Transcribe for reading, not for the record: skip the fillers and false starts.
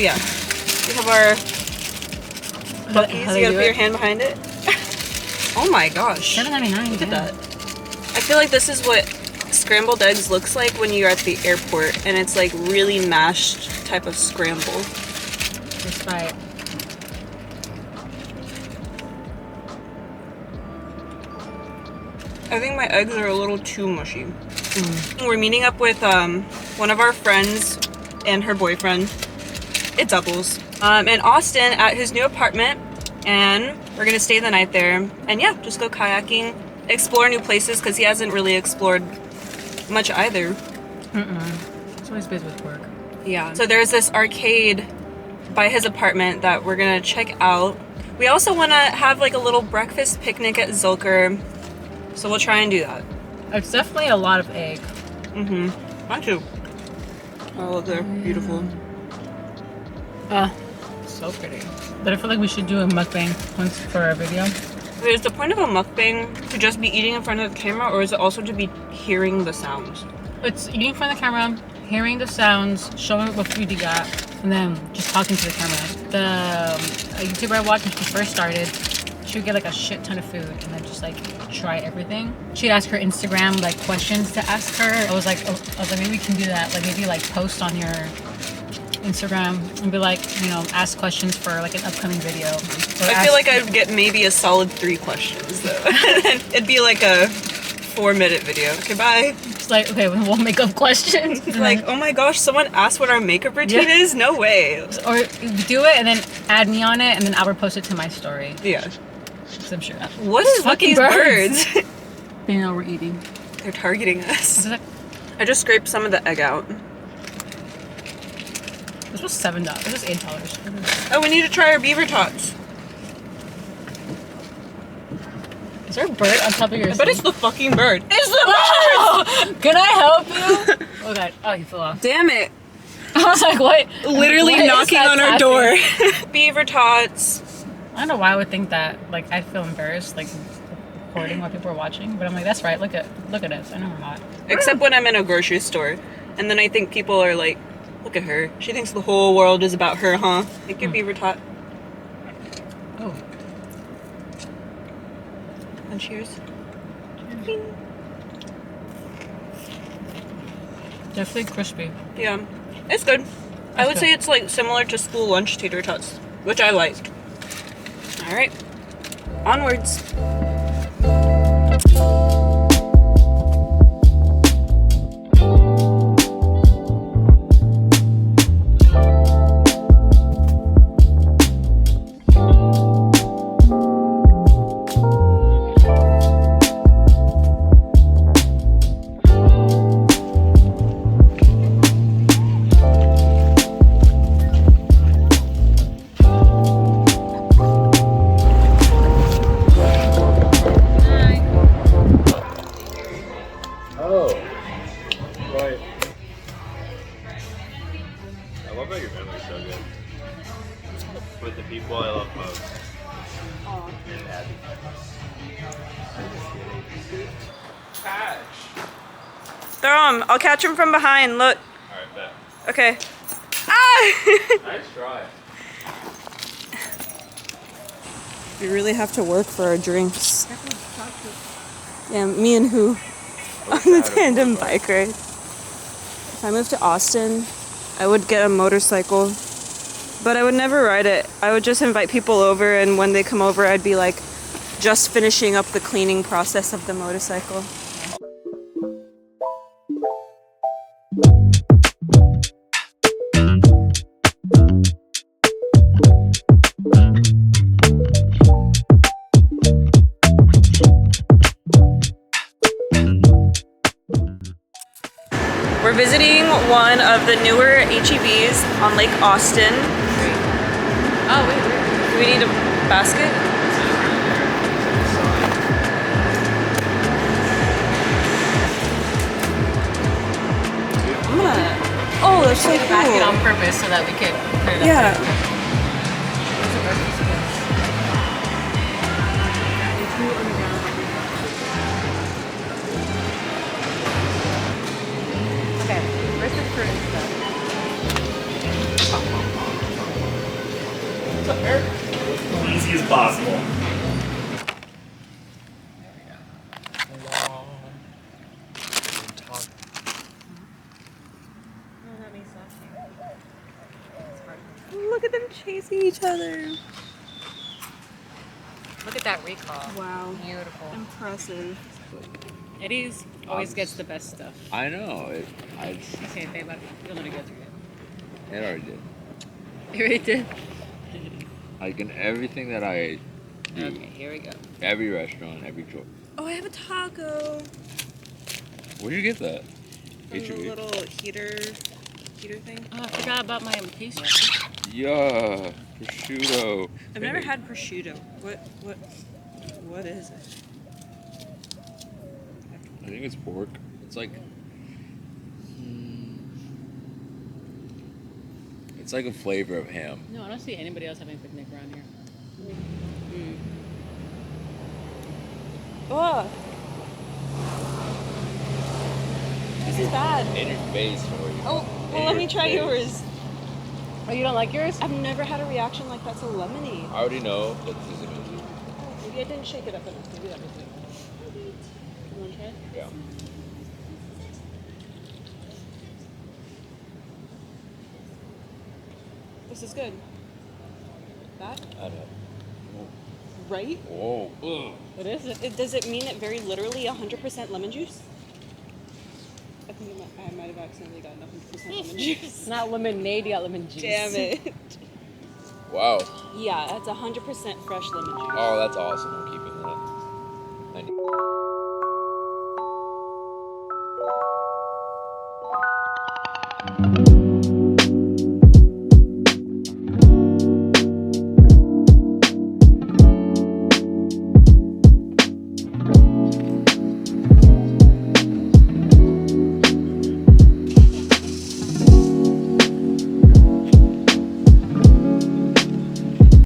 yeah, we have our Bucees. You gotta put your hand behind it. Oh my gosh. $7.99. Look at that. I feel like this is what scrambled eggs looks like when you're at the airport and it's like really mashed type of scramble. Let's try it. I think my eggs are a little too mushy. We're meeting up with one of our friends and her boyfriend. It doubles. In Austin at his new apartment, and we're gonna stay the night there. And yeah, just go kayaking, explore new places because he hasn't really explored much either. It's always busy with work. Yeah. So there's this arcade by his apartment that we're gonna check out. We also want to have like a little breakfast picnic at Zilker, so we'll try and do that. It's definitely a lot of egg. Mine too. Oh, they're beautiful. So pretty. But I feel like we should do a mukbang once for our video. Is the point of a mukbang to just be eating in front of the camera, or is it also to be hearing the sounds? It's eating in front of the camera, hearing the sounds, showing what food you got, and then just talking to the camera. The YouTuber I watched when she first started, she would get like a shit ton of food and then just like try everything. She'd ask her Instagram like questions to ask her. I was like, maybe we can do that. Like maybe like post on your Instagram and be like, you know, ask questions for like an upcoming video. I feel like I'd get maybe a solid 3 questions though. It'd be like a 4-minute video. Okay, bye. It's like, okay, we'll make up questions. It's like, oh my gosh, someone asked what our makeup routine is? No way. Or do it and then add me on it and then I'll repost it to my story. Yeah. I'm sure. What is with these birds? You know we're eating. They're targeting us. What is I just scraped some of the egg out. This was $7. This was $8. Oh, we need to try our beaver tots. Is there a bird on top of your But it's the fucking bird. It's the bird! Can I help you? Oh god. Oh, he fell off. Damn it. I was like, what? Literally What knocking on our door. Beaver tots. I don't know why I would think that. Like, I feel embarrassed, like, recording while people are watching. But I'm like, that's right. Look at us. I know we're not. Except when I'm in a grocery store. And then I think people are like, look at her. She thinks the whole world is about her, huh? Make your beaver tot. Oh. And cheers. Definitely crispy. Yeah. It's good. I would say it's like similar to school lunch tater tots, which I liked. Alright. Onwards. With the people I love most. And Abby. Catch. Throw him. I'll catch him from behind. Look. Alright, bet. Okay. Ah! Nice try. We really have to work for our drinks. Yeah, me and who? On the tandem bike ride. If I moved to Austin, I would get a motorcycle. But I would never ride it. I would just invite people over, and when they come over, I'd be like just finishing up the cleaning process of the motorcycle. We're visiting one of the newer HEBs on Lake Austin. Oh, wait. Do we need a basket? I'm gonna... Oh, that's so cool. Basket on purpose so that we could put it up Yeah. Okay, where's the fruit and stuff? easy as possible. Look at them chasing each other. Look at that recall. Wow. Beautiful. Impressive. Eddie's always gets the best stuff. I know. Okay, babe, you'll let me go through it. It already did. You already did? Like in everything that I do, Okay, here we go. every restaurant, every choice. Oh, I have a taco. Where'd you get that? From the HEB? little heater thing. Oh, I forgot about my pastry. Yeah, prosciutto. I've never had prosciutto. What is it? I think it's pork. It's like. It's like a flavor of ham. No, I don't see anybody else having a picnic around here. Oh. This is bad. In your face for you. Oh, well, let me try yours. Oh, you don't like yours? I've never had a reaction like that so lemony. I already know that this is amazing. Maybe I didn't shake it up enough. Maybe that was it. You want to try it? Yeah. This is good. That? I know. Right? Whoa. Ugh. What is it? Does it mean it very literally 100% lemon juice? I think I might have accidentally gotten 100% lemon juice. It's not lemonade, you got lemon juice. Damn it. Wow. Yeah, that's 100% fresh lemon juice. Oh, that's awesome. I'm keeping that. I need-